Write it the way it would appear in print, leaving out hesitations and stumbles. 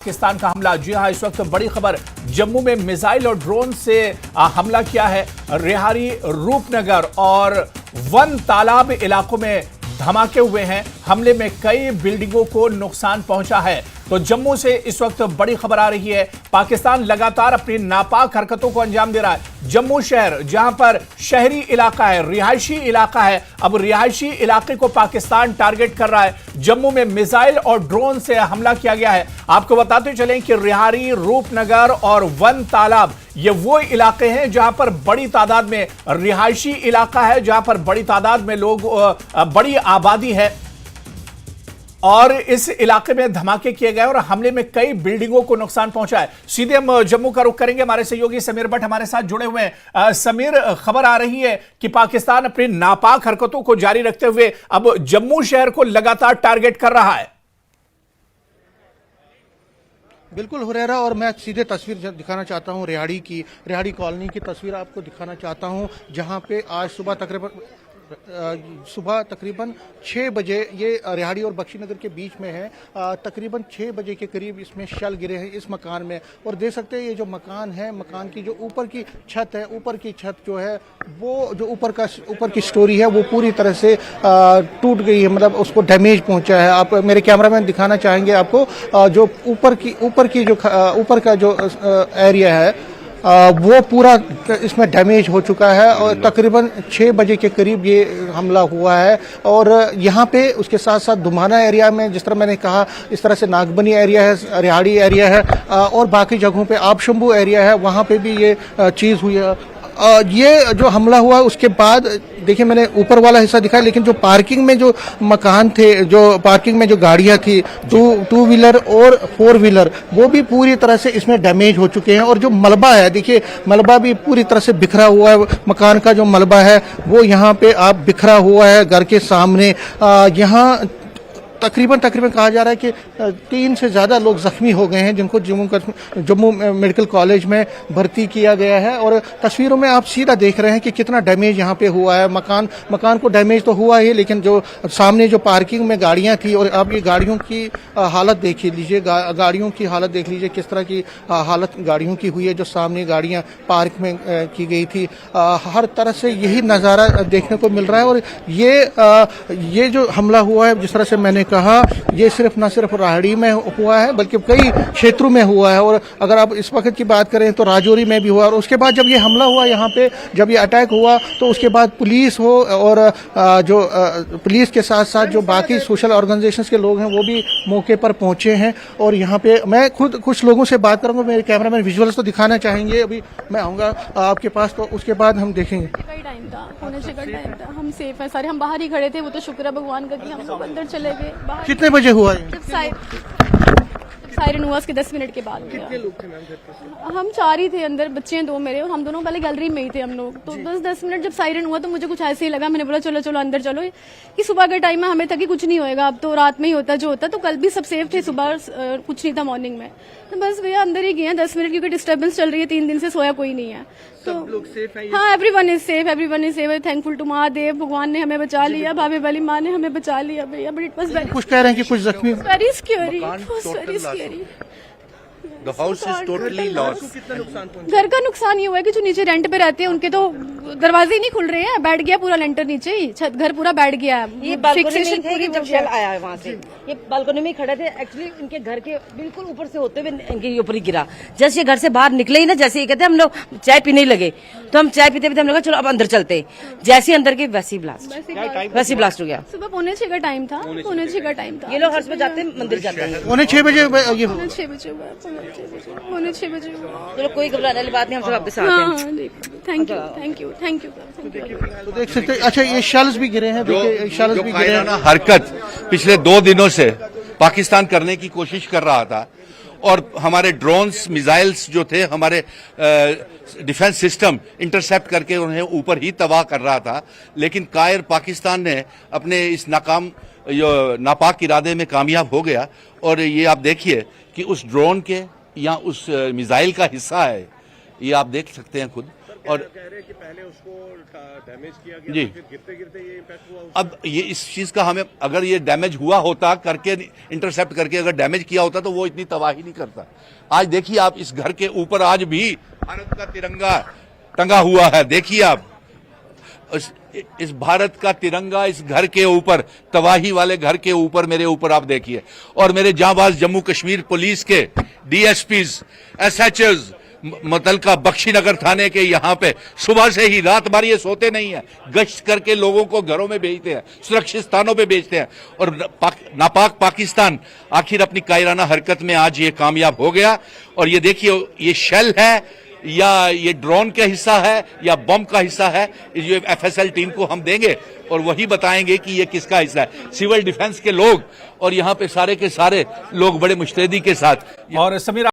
पाकिस्तान का हमला। जी हां, इस वक्त बड़ी खबर। जम्मू में मिसाइल और ड्रोन से हमला किया है। रेहारी, रूपनगर और वन तालाब इलाकों में धमाके हुए हैं। हमले में कई बिल्डिंगों को नुकसान पहुंचा है। तो जम्मू से इस वक्त बड़ी खबर आ रही है। पाकिस्तान लगातार अपनी नापाक हरकतों को अंजाम दे रहा है। जम्मू शहर, जहां पर शहरी इलाका है, रिहायशी इलाका है, अब रिहायशी इलाके को पाकिस्तान टारगेट कर रहा है। जम्मू में मिसाइल और ड्रोन से हमला किया गया है। आपको बताते चलें कि रेहारी, रूपनगर और वन तालाब ये वो इलाके हैं जहां पर बड़ी तादाद में रिहायशी इलाका है, जहां पर बड़ी तादाद में लोग, बड़ी आबादी है और इस इलाके में धमाके किए गए और हमले में कई बिल्डिंगों को नुकसान पहुंचा है। सीधे हम जम्मू का रुख करेंगे। हमारे सहयोगी समीर भट्ट हमारे साथ जुड़े हुए हैं। समीर, खबर आ रही है कि पाकिस्तान अपनी नापाक हरकतों को जारी रखते हुए अब जम्मू शहर को लगातार टारगेट कर रहा है। बिल्कुल हुरैरा, और मैं सीधे तस्वीर दिखाना चाहता हूं रेहाड़ी कॉलोनी की तस्वीर आपको दिखाना चाहता हूं, जहां पे आज सुबह तकरीबन 6 बजे, ये रेहाड़ी और बख्शी नगर के बीच में है, तकरीबन 6 बजे के करीब इसमें शल गिरे हैं इस मकान में। और देख सकते हैं ये जो मकान है, मकान की जो ऊपर की छत है, ऊपर की छत जो है वो जो ऊपर की स्टोरी है वो पूरी तरह से टूट गई है, मतलब उसको डैमेज पहुंचा है। आप मेरे कैमरामैन दिखाना चाहेंगे आपको जो ऊपर का जो एरिया है वो पूरा इसमें डैमेज हो चुका है। और तकरीबन 6 बजे के करीब ये हमला हुआ है। और यहाँ पे उसके साथ साथ दुमाना एरिया में, जिस तरह मैंने कहा, इस तरह से नागबनी एरिया है, रेहाड़ी एरिया है, और बाकी जगहों पे आबशंभू एरिया है, वहाँ पे भी ये चीज़ हुई है। ये जो हमला हुआ उसके बाद देखिए, मैंने ऊपर वाला हिस्सा दिखाया, लेकिन जो पार्किंग में जो मकान थे, जो पार्किंग में जो गाड़ियां थी, टू व्हीलर और 4 व्हीलर, वो भी पूरी तरह से इसमें डैमेज हो चुके हैं। और जो मलबा है, देखिए मलबा भी पूरी तरह से बिखरा हुआ है। मकान का जो मलबा है वो यहाँ पे आप बिखरा हुआ है घर के सामने। यहाँ तकरीबन कहा जा रहा है कि 3 से ज़्यादा लोग जख्मी हो गए हैं, जिनको जम्मू मेडिकल कॉलेज में भर्ती किया गया है। और तस्वीरों में आप सीधा देख रहे हैं कि कितना डैमेज यहाँ पे हुआ है। मकान को डैमेज तो हुआ ही, लेकिन जो सामने जो पार्किंग में गाड़ियाँ थी, और आप ये गाड़ियों की हालत देख लीजिए, गाड़ियों की हालत देख लीजिए, किस तरह की हालत गाड़ियों की हुई है जो सामने गाड़ियाँ पार्क में की गई थी। हर तरह से यही नज़ारा देखने को मिल रहा है। और ये जो हमला हुआ है, जिस तरह से मैंने कहा, ये न सिर्फ रेहाड़ी में हुआ है बल्कि कई क्षेत्रों में हुआ है। और अगर आप इस वक्त की बात करें तो राजौरी में भी हुआ। और उसके बाद जब ये हमला हुआ यहाँ पे, जब ये अटैक हुआ, तो उसके बाद पुलिस हो और जो पुलिस के साथ साथ जो बाकी सोशल ऑर्गेनाइजेशंस के लोग हैं वो भी मौके पर पहुंचे हैं। और यहाँ पे मैं खुद कुछ लोगों से बात करूंगा। मेरे कैमरामैन विजुअल्स तो दिखाना चाहेंगे, अभी मैं आऊँगा आपके पास, तो उसके बाद हम देखेंगे। टाइम था, हम सेफ है सारे, हम बाहर ही खड़े थे। वो तो शुक्र है भगवान का कि हम लोग अंदर चले गए। कितने बजे हुआ है? जब सायरन हुआ उसके 10 मिनट के बाद। कितने लोग थे मैम घर पे? हम 4 ही थे अंदर, बच्चे हैं 2 मेरे, और हम दोनों पहले गैलरी में ही थे हम लोग। तो 10 मिनट जब सायरन हुआ तो मुझे कुछ ऐसे ही लगा, मैंने बोला चलो चलो अंदर चलो, कि सुबह के टाइम में हमें था कि कुछ नहीं होएगा, अब तो रात में ही होता जो होता। तो कल भी सब सेफ थे, सुबह कुछ नहीं था मॉर्निंग में। तो बस भैया अंदर ही गए 10 मिनट, क्योंकि डिस्टर्बेंस चल रही है, 3 दिन से सोया कोई नहीं है। तो सब लोग सेफ हैं? हाँ, everyone is safe. Thankful to Mahadev, भगवान ने हमें बचा लिया, भाभी वाली माँ ने हमें बचा लिया भैया। बट इट वाज वेरी, कुछ कह रहे हैं कि कुछ जख्मी, very scary. The house is totally lost. कितना नुकसान पहुंचा? घर का नुकसान ये हुआ है कि जो नीचे रेंट पे रहते हैं उनके तो दरवाजे ही नहीं खुल रहे हैं, बैठ गया पूरा लेंटर नीचे ही, छत घर पूरा बैठ गया है। ये फिक्सेशन पूरी जब शेल आया है वहाँ से, ये बालकनी में ही खड़े थे। एक्चुअली इनके घर के बिल्कुल ऊपर से होते हुए इनके ऊपर ही गिरा। जैसे ये घर से बाहर निकले ही ना, जैसे ये कहते हम लोग चाय पीने ही लगे, तो हम चाय पीते पीते हम लोग चलो अब अंदर चलते। जैसे अंदर के वैसे ही ब्लास्ट हो गया। सुबह 5:45 का टाइम था, 5:45 का टाइम था। ये लोग हर सुबह जाते हैं, मंदिर जाते हैं। 6:45 बजे ये 6 बजे हुआ, 6 बजे हुआ। चलो कोई घबराने वाली बात नहीं, हम सब आपके साथ हैं। Thank you. तो देख सकते हैं। अच्छा, ये शेल्स भी गिरे हैं, देखिए शेल्स भी गिरे हैं। हरकत पिछले 2 दिनों से पाकिस्तान करने की कोशिश कर रहा था, और हमारे ड्रोन्स, मिसाइल्स जो थे, हमारे डिफेंस सिस्टम इंटरसेप्ट करके उन्हें ऊपर ही तबाह कर रहा था। लेकिन कायर पाकिस्तान ने अपने इस नापाक इरादे में कामयाब हो गया। और ये आप देखिए कि उस ड्रोन के या उस मिसाइल का हिस्सा है, ये आप देख सकते हैं खुद, और कह रहे हैं कि पहले उसको डैमेज किया गया जी। फिर गिरते गिरते ये इम्पैक्ट हुआ। अब ये इस चीज का हमें, अगर ये डैमेज हुआ होता करके, इंटरसेप्ट करके अगर डैमेज किया होता तो वो इतनी तबाही नहीं करता। आज देखिए आप, इस घर के ऊपर आज भी भारत का तिरंगा टंगा हुआ है। देखिए आप, इस भारत का तिरंगा इस घर के ऊपर, तबाही वाले घर के ऊपर, मेरे ऊपर आप देखिए। और मेरे जांबाज जम्मू कश्मीर पुलिस के डीएसपीज, एसएचओज, मुतलका बख्शीनगर थाने के यहाँ पे सुबह से ही रात भर ये सोते नहीं है, गश्त करके लोगों को घरों में भेजते हैं, सुरक्षित स्थानों पे भेजते हैं। और नापाक पाकिस्तान आखिर अपनी कायराना हरकत में आज ये कामयाब हो गया। और ये देखिए, ये शेल है या ये ड्रोन का हिस्सा है या बम का हिस्सा है, ये एफएसएल टीम को हम देंगे और वही बताएंगे कि ये किसका हिस्सा है। सिविल डिफेंस के लोग और यहाँ पे सारे के सारे लोग बड़े मुस्तैदी के साथ। और समीर